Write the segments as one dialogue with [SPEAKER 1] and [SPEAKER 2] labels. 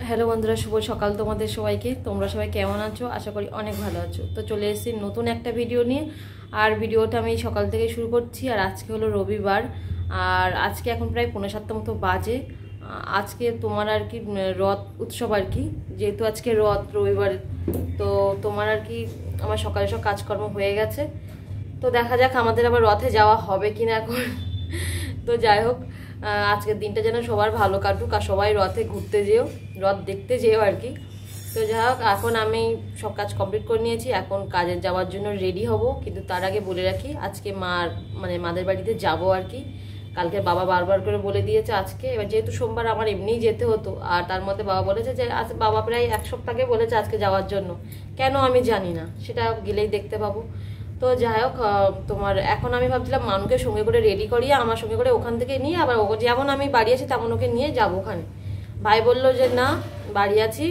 [SPEAKER 1] Hello বন্ধুরা, শুভ সকাল তোমাদের সবাইকে। তোমরা সবাই কেমন আছো? আশা করি অনেক ভালো আছো। তো চলে এসেছি নতুন একটা ভিডিও নিয়ে। আর ভিডিওটা আমি সকাল থেকে শুরু করছি। আর আজকে হলো রবিবার, আর আজকে এখন প্রায় 6:45 মতো বাজে। আজকে তোমার আর কি রথ উৎসব আর কি, যেহেতু আজকে রথ রবিবার, তো তোমার আর কি আমার সকালে সব কাজকর্ম হয়ে গেছে। তো দেখা যাক আমাদের আবার রথে যাওয়া হবে কিনা এখন। তো যাই হোক, আজকের দিনটা যেন সবার ভালো কাটুক, আর সবাই রথে ঘুরতে যেও, রথ দেখতে যেও আর কি। তো যাই হোক, এখন আমি সব কাজ কমপ্লিট করে নিয়েছি, এখন কাজে যাওয়ার জন্য রেডি হব। কিন্তু তার আগে বলে রাখি, আজকে মাদের বাড়িতে যাব আর কি। কালকে বাবা বারবার করে বলে দিয়েছে আজকে, এবার যেহেতু সোমবার আমার এমনিই যেতে হতো, আর তার মধ্যে বাবা বলেছে যে বাবা প্রায় 1 সপ্তাহ আগে বলেছে আজকে যাওয়ার জন্য। কেন আমি জানি না, সেটা গেলেই দেখতে পাবো। তো যাই হোক, তোমার এখন আমি ভাবছিলাম মানুকে সঙ্গে করে রেডি করিয়ে আমার সঙ্গে করে ওখান থেকে নিয়ে আবার যেমন আমি বাড়ি আছি তেমন ওকে নিয়ে যাবো ওখানে। ভাই বলল যে না, বাড়ি আছি,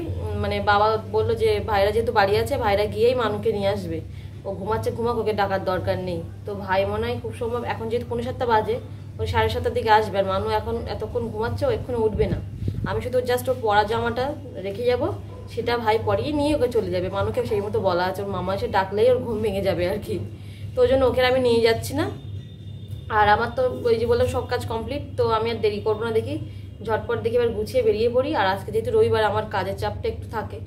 [SPEAKER 1] মানে বাবা বললো যে ভাইরা যেহেতু বাড়ি আছে, ভাইরা গিয়েই মানুকে নিয়ে আসবে, ও ঘুমাচ্ছে ঘুমাক, ওকে ডাকার দরকার নেই। তো ভাই মনে হয় খুব সম্ভব, এখন যেহেতু 7:45 বাজে, ওই 7:30 দিকে আসবে। আর মানু এখন এতক্ষণ ঘুমাচ্ছে, ও এক্ষুনি উঠবে না। আমি শুধু জাস্ট ওর পরা জামাটা রেখে যাব, সেটা ভাই পরিয়ে নিয়ে ওকে চলে যাবে। মানুকে সেই মতো বলা আছে, ওর মামা এসে ডাকলেই ওর ঘুম ভেঙে যাবে আর কি। তো ওই জন্য ওকে আমি নিয়ে যাচ্ছি না। আর আমার তো ওই যে বললাম সব কাজ কমপ্লিট, তো আমি আর দেরি করবো না, দেখি ঝটপট দেখি এবার গুছিয়ে বেরিয়ে পড়ি। আর আজকে যেহেতু রবিবার, আমার কাজের চাপটা একটু থাকে,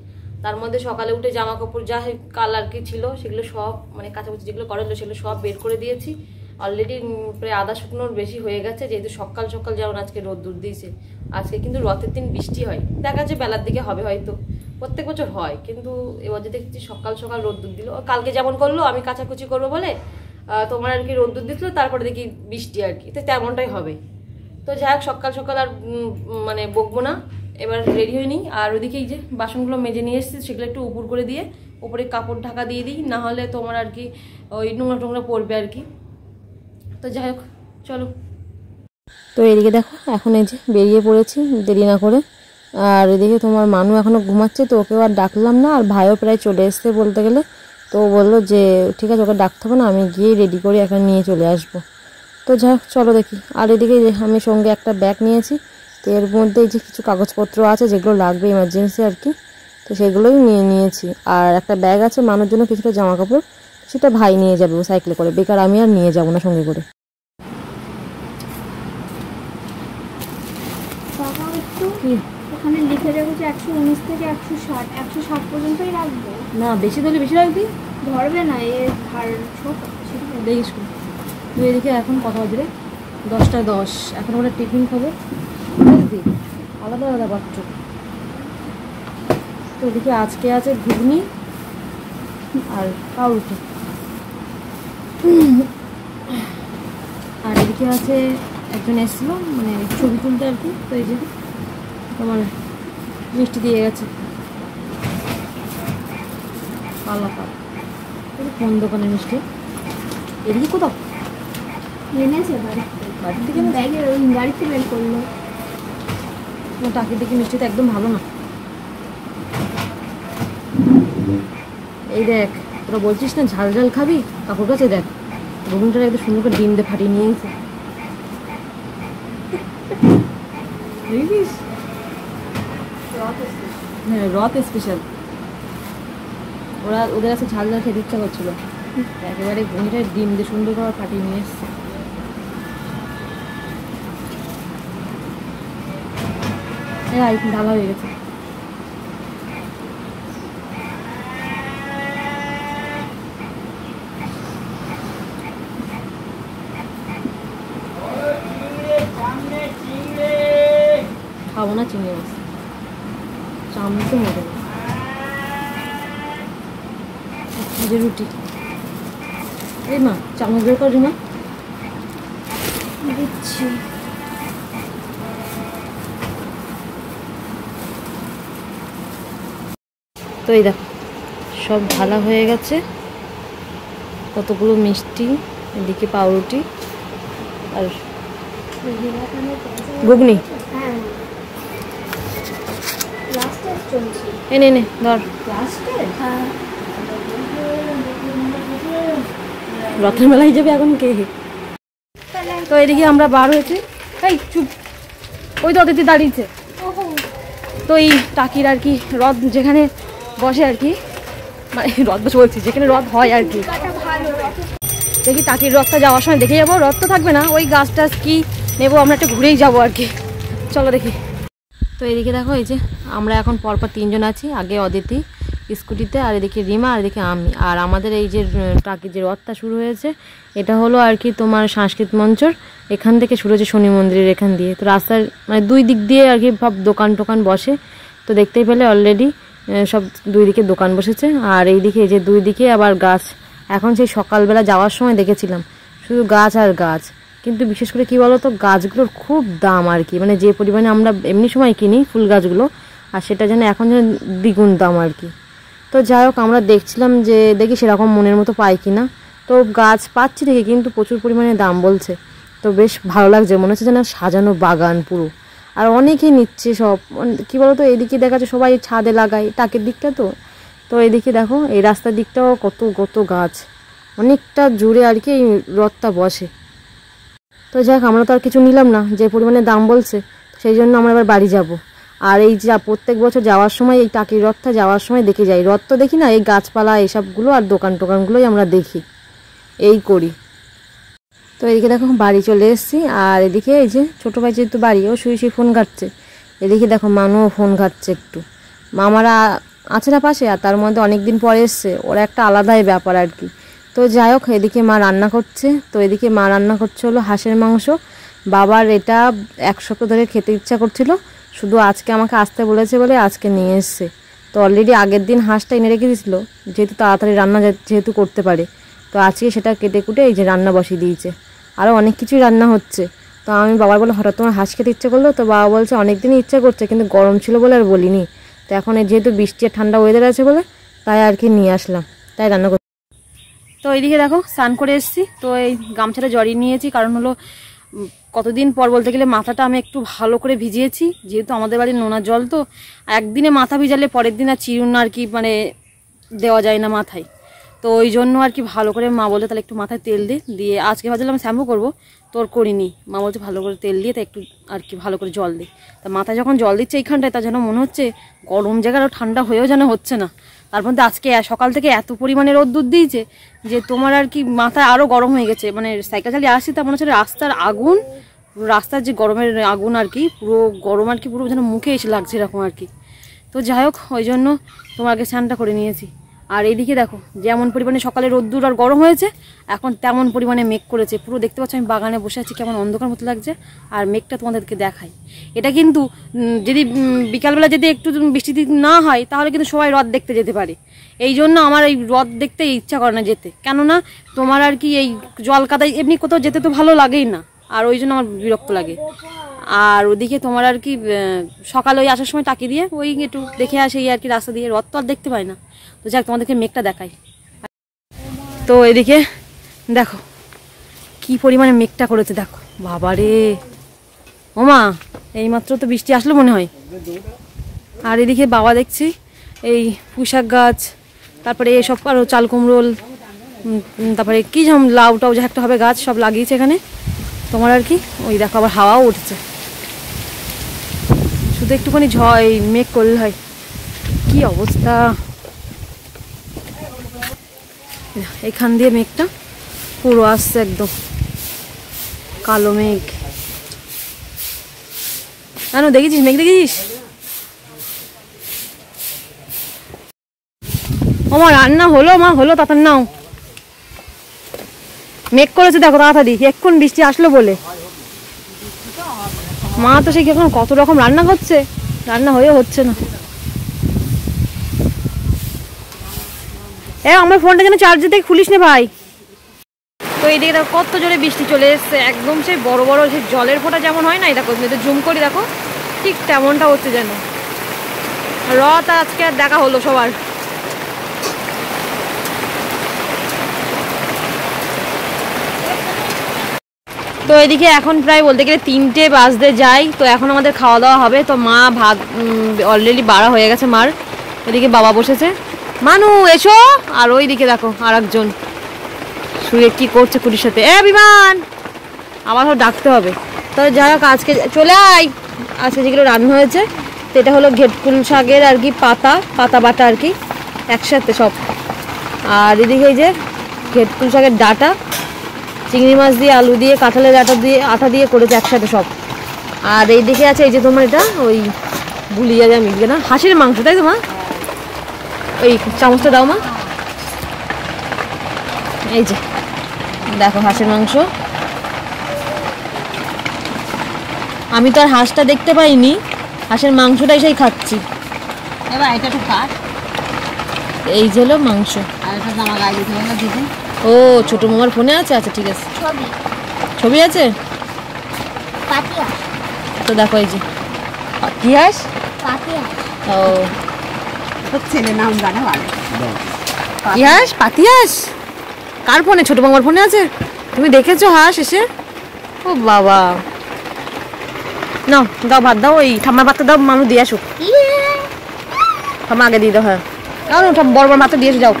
[SPEAKER 1] তার মধ্যে সকালে উঠে জামা কাপড় যা কালার কি ছিল সেগুলো সব, মানে কাচাকুচি যেগুলো করা হলো সেগুলো সব বের করে দিয়েছি। অলরেডি প্রায় আধা শুকনোর বেশি হয়ে গেছে, যেহেতু সকাল সকাল যেমন আজকে রোদ্দুর দিয়েছে। আজকে কিন্তু রথের দিন বৃষ্টি হয়, দেখা যাচ্ছে বেলার দিকে হবে হয়তো, প্রত্যেক বছর হয়, কিন্তু এবার যে দেখছি সকাল সকাল রোদ্দুর দিল। কালকে যেমন করলো আমি কাচাকুচি করবো বলে তোমার আর কি রোদ্দুর দিচ্ছিল, তারপরে দেখি বৃষ্টি আর কি, তো তেমনটাই হবে। তো যাই হোক, সকাল সকাল আর মানে বকবো না, এবার রেডি হয়ে নিই। আর ওদিকে এই যে বাসনগুলো মেজে নিয়ে এসেছি, সেগুলো একটু উপর করে দিয়ে উপরে কাপড় ঢাকা দিয়ে দিই, না হলে তোমার আর কি ওই নোংরা টোংরা পড়বে আর কি। তো যাই হোক, চলো। তো এদিকে দেখো, এখন এই যে বেরিয়ে পড়েছি দেরি না করে। আর এদিকে তোমার মানু এখনও ঘুমাচ্ছে, তো ওকেও আর ডাকলাম না। আর ভাইও প্রায় চলে এসছে বলতে গেলে, তো বললো যে ঠিক আছে, ওকে ডাকতে হবে না, আমি গিয়েই রেডি করে এখন নিয়ে চলে আসবো। তো যাই হোক, চলো দেখি। আর এদিকে আমি সঙ্গে একটা ব্যাগ নিয়েছি, তো এর মধ্যে যে কিছু কাগজপত্র আছে যেগুলো লাগবে এমার্জেন্সি আর কি, তো সেগুলোই নিয়ে নিয়েছি। আর একটা ব্যাগ আছে মানুষের জন্য কিছুটা জামা কাপড়, সেটা ভাই নিয়ে যাবে ও সাইকেলে করে, বেকার আমি আর নিয়ে যাবো না সঙ্গে করে।
[SPEAKER 2] ওখানে লিখে দেবো যে 119 থেকে 160 পর্যন্তই রাখবো
[SPEAKER 1] না, বেশি ধরলে বেশি রাখবি,
[SPEAKER 2] ধরবে না, এর ভার ছোট
[SPEAKER 1] দেখিস। তুই এদিকে এখন কথা বলছি রে, 10টা 10, এখন আমরা টিফিন খাবো, বুঝলি, আলাদা আলাদা পাচ্ছ। তো এদিকে আজকে আছে ঘুগনি আর পাউরুটি, আর এদিকে আছে একজন এসেছিল মানে ছবি তুলতে আর কি, তো এই যে তোমার মিষ্টি দিয়ে গেছে, পালাপাল। কোন দোকানের মিষ্টি? এদিকে কোথাও
[SPEAKER 2] এনেছে বাড়ি থেকে ব্যাগে, ওই গাড়িতে বের করলো।
[SPEAKER 1] টাকি দেখি মিষ্টিটা একদম ভালো না। এই দেখ, তোরা বলছিস না ঝাল ঝাল খাবি, কাপড় কাছে দেখ ঘুগনিটা একদম সুন্দর করে ডিম দিয়ে ফাটিয়ে নিয়ে গেছে, বুঝলিস? হ্যাঁ, রথ স্পেশাল। ওদের কাছে ঝাল ঝাল খেতে ইচ্ছা করছিল, একেবারে ঘুগনিটা ডিম দিয়ে সুন্দর করে ফাটিয়ে নিয়ে এসছে। ঢালা হয়ে গেছে। খাবো না চিংড়ি মাছ, চামড়ি তো মরে যে রুটি। এই মা, চামচ বের কর মা,
[SPEAKER 2] দিচ্ছি।
[SPEAKER 1] তো এই দেখো সব ঢালা হয়ে গেছে, কতগুলো মিষ্টি, এদিকে পাউরুটি আর ঘুগনি। এনে নে ধর, রথের মেলায় যাবে এখন কে। তো এদিকে আমরা বার হয়েছি, এই চুপ, ওই তো অতিথি দাঁড়িয়েছে। তো এই টাকির আর কি রথ যেখানে বসে আর কি, মানে রথ বসে বলছি, যেখানে রথ হয় আর কি, দেখি টাকির রথটা যাওয়ার সময় দেখে যাবো। রথ তো থাকবে না, ওই গাছ টাছ কি নেবো, আমরা একটা ঘুরেই যাবো আর কি। চলো দেখি। তো এদিকে দেখো, এই যে আমরা এখন পরপর 3 জন আছি, আগে অদিতি স্কুটিতে, আর এদিকে রিমা, আর এদিকে আমি। আর আমাদের এই যে টাকির যে রথটা শুরু হয়েছে, এটা হলো আর কি তোমার সংস্কৃত মঞ্চর এখান থেকে শুরু হয়েছে, শনি মন্দিরের এখান দিয়ে। তো রাস্তার মানে 2 দিক দিয়ে আর কি সব দোকান টোকান বসে। তো দেখতেই পেলে অলরেডি সব 2 দিকে দোকান বসেছে। আর এইদিকে এই যে 2 দিকে আবার গাছ। এখন সেই সকালবেলা যাওয়ার সময় দেখেছিলাম শুধু গাছ আর গাছ। কিন্তু বিশেষ করে কি বলতো, গাছগুলোর খুব দাম আর কি, মানে যে পরিমাণে আমরা এমনি সময় কিনি ফুল গাছগুলো, আর সেটা যেন এখন যেন দ্বিগুণ দাম আর কি। তো যাই হোক, আমরা দেখছিলাম যে দেখি সেরকম মনের মতো পাই কিনা। তো গাছ পাচ্ছি দেখি, কিন্তু প্রচুর পরিমাণে দাম বলছে। তো বেশ ভালো লাগছে, মনে হচ্ছে যেন সাজানো বাগান পুরো। আর অনেকেই নিচ্ছে সব, কি বলতো, এইদিকে দেখা যাচ্ছে সবাই ছাদে লাগায় টাকের দিকটা। তো এইদিকে দেখো, এই রাস্তার দিকটাও কত কত গাছ, অনেকটা জুড়ে আর কি এই রথটা বসে। তো যাই হোক, আমরা তো আর কিছু নিলাম না, যে পরিমাণে দাম বলছে, সেই জন্য আমরা এবার বাড়ি যাব। আর এই যা প্রত্যেক বছর যাওয়ার সময় এই টাকির রথটা যাওয়ার সময় দেখে যাই, রথ তো দেখি না, এই গাছপালা এসবগুলো আর দোকান টোকানগুলোই আমরা দেখি, এই করি। তো এদিকে দেখো বাড়ি চলে এসেছি। আর এদিকে এই যে ছোটো ভাই যেহেতু বাড়ি, ও শুয়ে শুয়ে ফোন ঘাটছে। এদিকে দেখো মানুও ফোন ঘাটছে একটু, মামারা আছে না পাশে, আর তার মধ্যে অনেক দিন পরে এসছে, ওরা একটা আলাদাই ব্যাপার আর কি। তো যাই হোক, এদিকে মা রান্না করছে। তো এদিকে মা রান্না করছে হলো হাঁসের মাংস। বাবার এটা 1 সপ্তাহ ধরে খেতে ইচ্ছা করছিল, শুধু আজকে আমাকে আসতে বলেছে বলে আজকে নিয়ে এসছে। তো অলরেডি আগের দিন হাঁসটা এনে রেখে দিয়েছিল, যেহেতু তাড়াতাড়ি রান্না যেহেতু করতে পারে। তো আজকে সেটা কেটে কুটে এই যে রান্না বসিয়ে দিয়েছে। আরও অনেক কিছুই রান্না হচ্ছে। তো আমি বাবার বলে হঠাৎ তোমার হাঁস খেতে ইচ্ছা করলো, তো বাবা বলছে অনেক দিনই ইচ্ছা করছে, কিন্তু গরম ছিল বলে আর বলিনি। তো এখন যেহেতু বৃষ্টি আর ঠান্ডা ওয়েদার আছে বলে তাই আর কি নিয়ে আসলাম, তাই রান্না করতে। তো এইদিকে দেখো স্নান করে এসেছি। তো এই গামছাটা জড়িয়ে নিয়েছি, কারণ হলো কতদিন পর বলতে গেলে মাথাটা আমি একটু ভালো করে ভিজিয়েছি, যেহেতু আমাদের বাড়ির নোনা জল। তো একদিনে মাথা ভিজালে পরের দিন আর চিরুন আর কি মানে দেওয়া যায় না মাথায়। তো ওই জন্য আর কি ভালো করে মা বলতে তাহলে একটু মাথায় তেল দিয়ে আজকে ভাবছিলাম শ্যাম্পু করবো, তোর করিনি। মা বলছে ভালো করে তেল দিয়ে তা একটু আর কি ভালো করে জল দে। তা মাথায় যখন জল দিচ্ছে এইখানটায়, তা যেন মনে হচ্ছে গরম জায়গারও ঠান্ডা হয়েও যেন হচ্ছে না। তার মধ্যে আজকে সকাল থেকে এত পরিমাণে রোদ্দুর দিয়েছে যে তোমার আর কি মাথায় আরও গরম হয়ে গেছে। মানে সাইকেল চালিয়ে আসছি, তা মনে হচ্ছে রাস্তার আগুন, রাস্তার যে গরমের আগুন আর কি, পুরো গরম আর কি, পুরো যেন মুখে এসে লাগছে এরকম আর কি। তো যাই হোক, ওই জন্য তোমাকে স্নানটা করে নিয়েছি। আর এইদিকে দেখো যেমন পরিমাণে সকালে রোদ্দুর আর গরম হয়েছে, এখন তেমন পরিমাণে মেঘ করেছে। পুরো দেখতে পাচ্ছ আমি বাগানে বসে আছি, কেমন অন্ধকার মতো লাগছে। আর মেঘটা তোমাদেরকে দেখাই, এটা কিন্তু যদি বিকালবেলা যদি একটু বৃষ্টি না হয়, তাহলে কিন্তু সবাই রথ দেখতে যেতে পারে। এই জন্য আমার এই রথ দেখতে ইচ্ছা করে না যেতে, কেননা তোমার আর কি এই জল কাদায় এমনি কোথাও যেতে তো ভালো লাগেই না, আর ওই জন্য আমার বিরক্ত লাগে। আর ওদিকে তোমার আর কি সকালে ওই আসার সময় টাকি দিয়ে ওই একটু দেখে আসে এই আর কি, রাস্তা দিয়ে রথ তো আর দেখতে পাই না। তো যাক, তোমাদেরকে মেঘটা দেখাই। তো এদিকে দেখো কি পরিমাণে মেঘটা করেছে, দেখো বাবারে, ওমা এইমাত্র তো বৃষ্টি আসলো মনে হয়। আর এদিকে বাবা দেখছি এই পুঁইশাক গাছ, তারপরে এসব আরও চাল কুমড়োল, তারপরে কি যেমন লাউ টাউ যা একটা হবে গাছ সব লাগিয়েছে এখানে তোমার আর কি। ওই দেখো আবার হাওয়াও উঠছে, শুধু একটুখানি মেঘ করলে হয়। কি অবস্থা, এখান দিয়ে মেঘটা পুরো আসছে, একদম কালো মেঘ। কেন দেখেছিস মেঘ, দেখেছিস? আমার রান্না হলো মা, হলো তাড়াতাড়ি নাও। মেঘ করেছে দেখো তাড়াতাড়ি, এক্ষুন বৃষ্টি আসলো বলে। মা তো সেই এখন কত রকম রান্না করছে, রান্না হয়ে হচ্ছে না। আমার ফোনটা যেন চার্জ থেকে খুলিস না ভাই। তো এই দিকে দেখো কত জোরে বৃষ্টি চলে এসছে, একদম সেই বড় বড় সেই জলের ফোঁটা যেমন হয় না, দেখো জুম করে দেখো ঠিক তেমনটা হচ্ছে যেন। রথ আজকে আর দেখা হলো সবার। তো এদিকে এখন প্রায় বলতে গেলে 3টে বাজতে যাই। তো এখন আমাদের খাওয়া দাওয়া হবে। তো মা ভাত অলরেডি বাড়া হয়ে গেছে মার, এদিকে বাবা বসেছে, মানু এসো। আর ওই দিকে দেখো আর একজন শুয়ে কি করছে কুটির সাথে। বিমান আবার ডাকতে হবে। তো যাই হোক আজকে চলে আয়, আজকে যেগুলো রান্না হয়েছে তো এটা হলো ঘেটকুল শাকের আর কি পাতা বাটা আর কি একসাথে সব। আর এদিকে এই যে ঘেটকুল শাকের ডাঁটা, চিংড়ি মাছ দিয়ে, আলু দিয়ে, কাঁঠালের আটা দিয়ে করেছে একসাথে সব। আর এইদিকে আছে এই যে তোমার এটা ওই বুলিয়া যা মিলবে না, হাঁসের মাংস, তাই তো মা? ওই চামচটা দাও মা। এই যে দেখো হাঁসের মাংস। আমি তো আর হাঁসটা দেখতে পাইনি, হাঁসের মাংসটাই সেই খাচ্ছি।
[SPEAKER 3] এবার এটা একটু কাট।
[SPEAKER 1] এই যে হলো মাংস।
[SPEAKER 3] আর এটা জামা গায়ে দিতে হবে না দিদি।
[SPEAKER 1] ও ছোট মামার ফোনে আছে, আচ্ছা ঠিক আছে। ছবি আছে তো দেখো এই যে কি হাঁস, ও
[SPEAKER 3] ছেলে নাম জানে ভালো।
[SPEAKER 1] কি হাঁস? পাতি হাঁস। কার ফোনে? ছোট মামার ফোনে আছে। তুমি দেখেছো হাঁস এসে? ও বাবা, নাও দাও ভাত দাও, ওই ঠাম্মার ভাতটা দাও, মানুষ দিয়ে আসুক। ঠাম্মা আগে দিয়ে দাও। হ্যাঁ বড় বড় ভাতটা দিয়ে এসে যাও।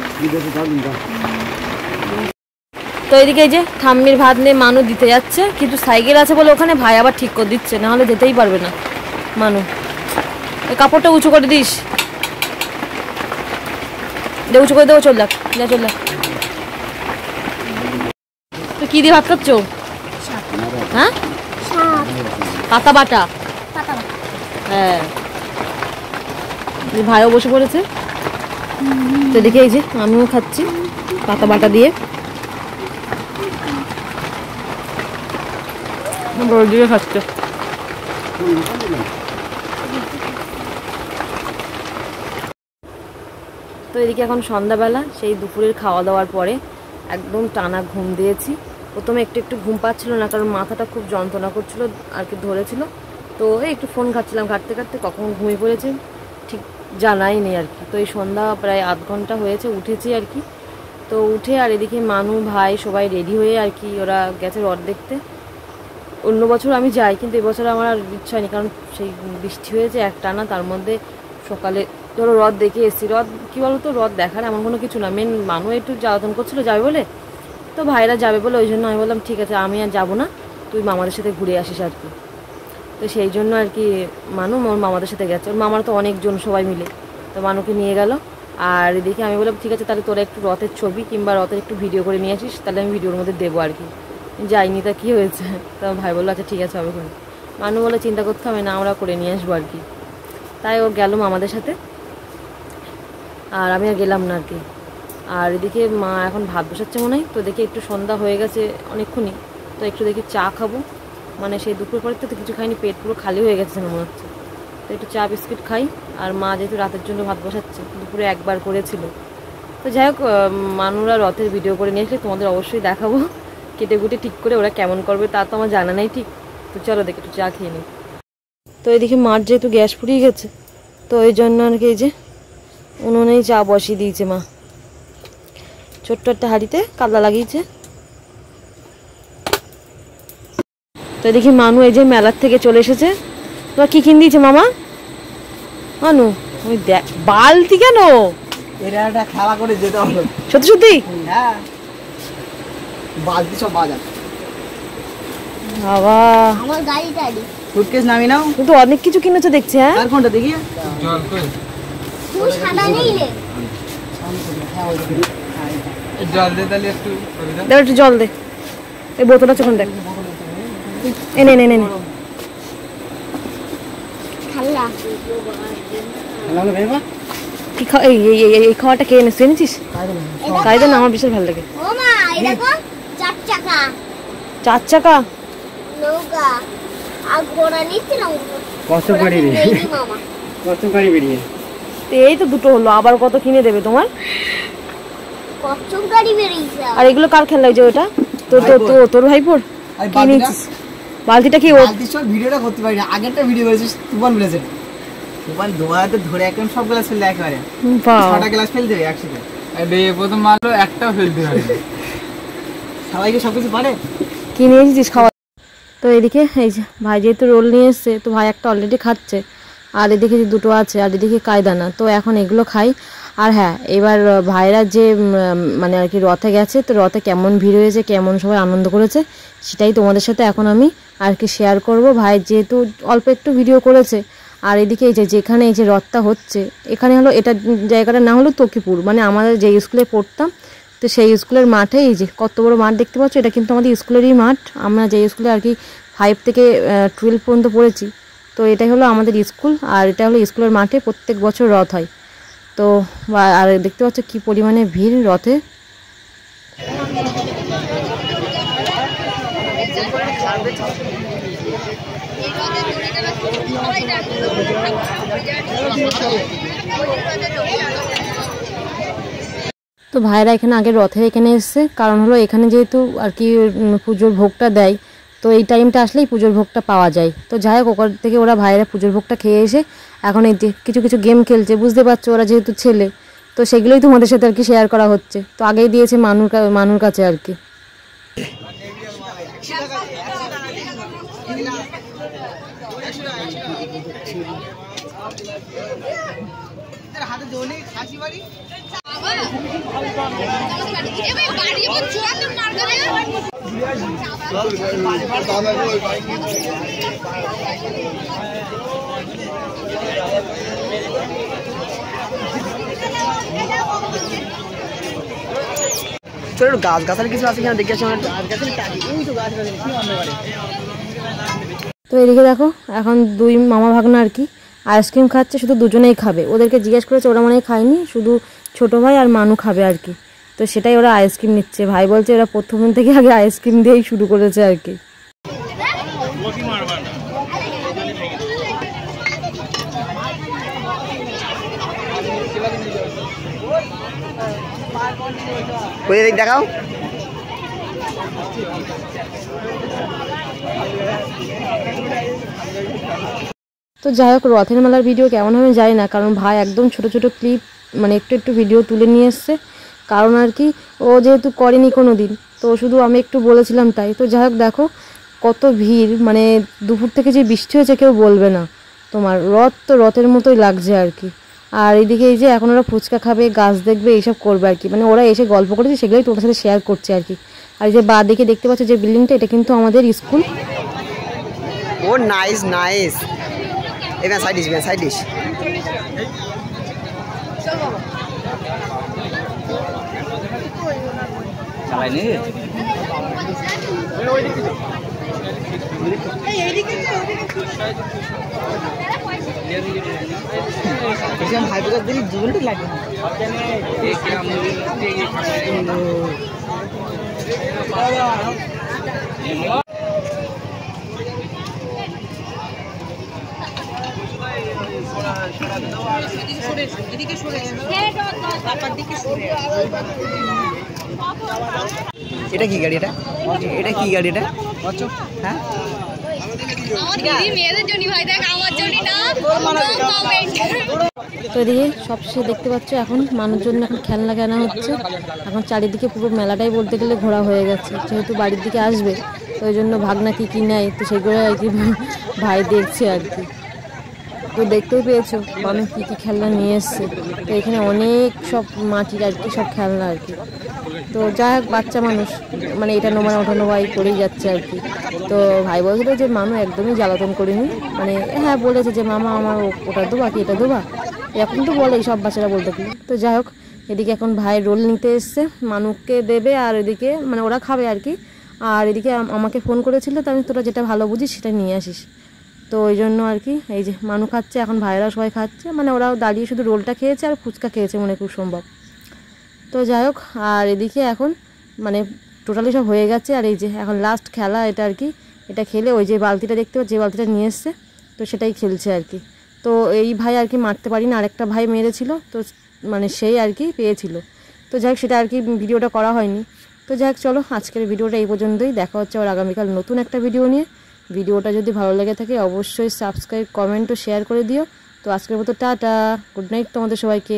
[SPEAKER 1] তো এদিকে এই যে ঠাম্মির ভাত নিয়ে মানু দিতে যাচ্ছে, কিন্তু সাইকেল আছে বলে ওখানে ভাই আবার ঠিক করে দিচ্ছে, না হলে যেতেই পারবে না মানু। এই কাপড়টা উঁচু করে দিস, উঁচু করে দেবো। চল দেখ, চল দেখ। তো কি দিয়ে ভাত খাচ্ছ? হ্যাঁ পাতা বাটা। হ্যাঁ ভাইও বসে পড়েছে। তো দেখে এই যে আমিও খাচ্ছি পাতা বাটা দিয়ে। বড় দিকে খাচ্ছে। তো এদিকে এখন সন্ধ্যাবেলা, সেই দুপুরের খাওয়া দাওয়ার পরে একদম টানা ঘুম দিয়েছি। প্রথমে একটু ঘুম পাচ্ছিল না, কারণ মাথাটা খুব যন্ত্রণা করছিল আর কি, ধরেছিল। তো একটু ফোন ঘাটছিলাম, ঘাটতে কখন ঘুমিয়ে পড়েছে ঠিক জানাই নেই আর কি। তো এই সন্ধ্যা প্রায় আধ ঘন্টা হয়েছে উঠেছি আর কি। তো উঠে আর এদিকে মানু ভাই সবাই রেডি হয়ে আর কি ওরা গেছে রথ দেখতে। অন্য বছর আমি যাই, কিন্তু এবছর আমার আর ইচ্ছা হয়নি, কারণ সেই বৃষ্টি হয়েছে একটানা। তার মধ্যে সকালে ধরো রথ দেখে এসেছি। রথ কী বলতো, রথ দেখার এমন কোনো কিছু না, মেন মানু একটু জ্বালাতন করছিল যাবে বলে, তো ভাইরা যাবে বলে ওই জন্য আমি বললাম ঠিক আছে আমি আর যাবো না, তুই মামাদের সাথে ঘুরে আসিস আর কি। তো সেই জন্য আর কি মানু ওর মামাদের সাথে গেছে। ওর মামারা তো অনেকজন সবাই মিলে, তো মানুকে নিয়ে গেল। আর এদিকে আমি বললাম ঠিক আছে তাহলে তোরা একটু রথের ছবি কিংবা রথের একটু ভিডিও করে নিয়ে আসিস, তাহলে আমি ভিডিওর মধ্যে দেবো আর কি। যাইনি তা কী হয়েছে। তো ভাই বললো আচ্ছা ঠিক আছে হবে কোনো। মানু বলে চিন্তা করতে হবে না, আমরা করে নিয়ে আসবো আর কি। তাই ও গেল মামাদের সাথে, আর আমি আর গেলাম না আর কি। আর এদিকে মা এখন ভাত বসাচ্ছে মনে হয়। তো দেখি একটু সন্ধ্যা হয়ে গেছে অনেকক্ষণই, তো একটু দেখি চা খাবো। মানে সেই দুপুর পরে তো কিছু খাইনি, পেট পুরো খালি হয়ে গেছে মনে হচ্ছে। তো একটু চা বিস্কিট খাই। আর মা যেহেতু রাতের জন্য ভাত বসাচ্ছে, দুপুরে একবার করেছিল। তো যাই হোক মানুরা রথের ভিডিও করে নিয়ে আসলে তোমাদের অবশ্যই দেখাবো, কেটে কুটে ঠিক করে ওরা কেমন করবে তা তো আমার জানা নেই ঠিক। তো চলো দেখে একটু চা খেয়ে নিই। তো এদিকে মার যেহেতু গ্যাস ফুরিয়ে গেছে, তো এই জন্য আর কি এই যে উনুনেই চা বসিয়ে দিয়েছে মা। ছোট্ট একটা হাঁড়িতে কাতলা লাগিয়েছে। তো দেখি মানু এই যে মেলার থেকে চলে এসেছে। তোরা কি কিনে দিয়েছে মামা? মানু ওই দেখ বালতি কেন?
[SPEAKER 3] এটা একটা খেলা করে যেতে হলো।
[SPEAKER 1] সত্যি সত্যি?
[SPEAKER 3] হ্যাঁ বালতি সব বাজার।
[SPEAKER 1] বাবা
[SPEAKER 2] আমার গাড়িটা
[SPEAKER 3] সুটকেস নামি নাও।
[SPEAKER 1] কিন্তু অনেক কিছু কিনেছো দেখছি। হ্যাঁ
[SPEAKER 3] আর কোনটা দেখি?
[SPEAKER 2] তুই সাদা নেই রে।
[SPEAKER 4] জল দে তাহলে একটু।
[SPEAKER 1] দাও একটু জল দে। এই বোতলটা চোখ দেখ। এনে নে নে নে।
[SPEAKER 2] খাল্লা
[SPEAKER 3] হ্যালো বেবা
[SPEAKER 1] কি এই খাওয়াটা কে এনেছিস? এনেছিস? তাই তো না, আমার বিশাল ভালো লাগে।
[SPEAKER 2] ও মা এই দেখো 4 চাকা
[SPEAKER 1] 4 চাকা
[SPEAKER 2] নৌকা আর ঘোড়া নিচ্ছিলাম।
[SPEAKER 3] কত গাড়ি রে,
[SPEAKER 2] মামা
[SPEAKER 3] কত গাড়ি বেরিয়ে।
[SPEAKER 1] তো এই তো দুটো হলো, আবার কত কিনে দেবে তোমার?
[SPEAKER 2] কত গাড়ি বেরিয়েছে।
[SPEAKER 1] আর এগুলো কার খেলা? যে ওটা তোর ভাইপোর কি নিয়েছিস? বালতিটা কি?
[SPEAKER 3] বালতি সব ভিডিওটা করতে পারি না, আগেরটা ভিডিও করেছিস তুফান বলেছে। তুফান দোয়াতে ধরে একদম সব গ্লাস ফেললে একবারে 6টা গ্লাস ফেল দেবে একসাথে।
[SPEAKER 4] আরে প্রথম মারলো একটাও ফেলতে হয়।
[SPEAKER 3] সবাইকে সবকিছু পারে।
[SPEAKER 1] কি নিয়ে এসেছিস খাওয়া? তো এদিকে এই যে ভাই যেহেতু রোল নিয়ে এসছে, তো ভাই একটা অলরেডি খাচ্ছে। আর এদিকে যে দুটো আছে, আর এদিকে কায়দানা। তো এখন এগুলো খাই। আর হ্যাঁ, এবার ভাইরা যে মানে আর কি রথে গেছে, তো রথে কেমন ভিড় হয়েছে, কেমন সবাই আনন্দ করেছে, সেটাই তোমাদের সাথে এখন আমি আর কি শেয়ার করব। ভাই যেহেতু অল্প একটু ভিডিও করেছে। আর এদিকে এই যে যেখানে এই যে রথটা হচ্ছে, এখানে হলো এটা জায়গাটা না হলো তকিপুর, মানে আমাদের যে স্কুলে পড়তাম, তো সেই স্কুলের মাঠে এই যে কত বড় মাঠ দেখতে পাচ্ছ, এটা কিন্তু আমাদের স্কুলেরই মাঠ। আমরা যে স্কুলে আর কি 5 থেকে 12 পর্যন্ত পড়েছি, তো এটাই হলো আমাদের স্কুল। আর এটা হলো স্কুলের মাঠে প্রত্যেক বছর রথ হয়। তো আর দেখতে পাচ্ছ কি পরিমাণে ভিড় রথে। তো ভাইরা এখানে আগে রথের এখানে এসছে, কারণ হলো এখানে যেহেতু আর কি পুজোর ভোগটা দেয়, তো এই টাইমটা আসলেই পুজোর ভোগটা পাওয়া যায়। তো যাই হোক, ওখান থেকে ওরা ভাইরা পুজোর ভোগটা খেয়ে এসে এখন এই যে কিছু কিছু গেম খেলছে, বুঝতে পারছো ওরা যেহেতু ছেলে, তো সেগুলোই তোমাদের সাথে আর কি শেয়ার করা হচ্ছে। তো আগেই দিয়েছে মানুর কাছে আর কি।
[SPEAKER 3] চলো গাছ গাছালি কিছু আছে কিনা দেখে আসি।
[SPEAKER 1] তো এদিকে দেখো, এখন দুই মামা ভাগনা আর কি আইসক্রিম খাচ্ছে, শুধু দুজনেই খাবে। ওদেরকে জিজ্ঞেস করেছে, ওরা মনে হয় খায়নি, শুধু ছোট ভাই আর মানু খাবে আর কি। তো সেটাই ওরা আইসক্রিম নিচ্ছে। ভাই বলছে ওরা প্রথম থেকে আগে আইসক্রিম দিয়েই শুরু করেছে আর কি।
[SPEAKER 3] দেখাও।
[SPEAKER 1] তো যাই হোক, রথের মেলার ভিডিও কেমন হবে জানি না, কারণ ভাই একদম ছোট ছোট ক্লিপ মানে একটু একটু ভিডিও তুলে নিয়ে এসছে। কারণ আর কি ও যেহেতু করেনি কোনো দিন, তো শুধু আমি একটু বলেছিলাম তাই। তো যাই হোক দেখো কত ভিড়, মানে দুপুর থেকে যে বৃষ্টি হয়েছে কেউ বলবে না। তোমার রথ তো রথের মতোই লাগছে আর কি। আর এদিকে এই যে এখন ওরা ফুচকা খাবে, গাছ দেখবে, এইসব করবে আর কি। মানে ওরা এসে গল্প করেছে, সেগুলোই তোমার সাথে শেয়ার করছে আর কি। আর এই যে বা দিকে দেখতে পাচ্ছ যে বিল্ডিংটা, এটা কিন্তু আমাদের স্কুল।
[SPEAKER 3] ও নাইস নাইস। এবার সাইড ডিশ, সাইড ডিশ। চালাইনি ভাইবোকার দিন জীবনটা লাগে। এটা কি গাড়ি? এটা কি গাড়ি? এটা হ্যাঁ
[SPEAKER 1] তো এদিকে সবশেষে দেখতে পাচ্ছ এখন মানুষজন এখন খেলনা কেনা হচ্ছে। এখন চারিদিকে পুরো মেলাটাই বলতে গেলে ঘোরা হয়ে গেছে, যেহেতু বাড়ির দিকে আসবে, তো ওই জন্য ভাগনা কী কী নেয়, তো সেগুলো আর কি ভাই দেখছে আর কি। তো দেখতেই পেয়েছো মানুষ কী কী খেলনা নিয়ে এসছে। তো এখানে অনেক সব মাটির আর কি সব খেলনা আর কি। তো যাই হোক, বাচ্চা মানুষ মানে এটা নোমান ওঠানো ভাই করেই যাচ্ছে আর কি। তো ভাই বলছিল যে মানু একদমই জ্বালাতন করিনি, মানে হ্যাঁ বলেছে যে মামা আমার ওটা দেবা কি এটা দেবা, এরকম তো বলে সব বাচ্চারা বলতে গেলে। তো যাই হোক, এদিকে এখন ভাই রোল নিতে এসছে, মানুকে দেবে, আর এদিকে মানে ওরা খাবে আর কি। আর এদিকে আমাকে ফোন করেছিল, তো আমি তোরা যেটা ভালো বুঝিস সেটা নিয়ে আসিস। তো ওই জন্য আর কি এই যে মানু খাচ্ছে, এখন ভাইয়েরাও সবাই খাচ্ছে, মানে ওরাও দাঁড়িয়ে শুধু রোলটা খেয়েছে আর ফুচকা খেয়েছে মনে খুব সম্ভব। তো যাই হোক, আর এদিকে এখন মানে টোটালি সব হয়ে গেছে। আর এই যে এখন লাস্ট খেলা এটা আর কি, এটা খেলে ওই যে বালতিটা দেখতে পাচ্ছি, যে বালতিটা নিয়ে এসছে, তো সেটাই খেলছে আর কি। তো এই ভাই আর কি মারতে পারি না, আরেকটা ভাই মেরেছিল, তো মানে সেই আর কি পেয়েছিল। তো যাই হোক, সেটা আর কি ভিডিওটা করা হয়নি। তো যাই হোক, চলো আজকের ভিডিওটা এই পর্যন্তই। দেখা হচ্ছে আর আগামীকাল নতুন একটা ভিডিও নিয়ে। ভিডিওটা যদি ভালো লেগে থাকে অবশ্যই সাবস্ক্রাইব, কমেন্ট ও শেয়ার করে দিও। তো আজকের মতো টাটা, গুড নাইট তোমাদের সবাইকে।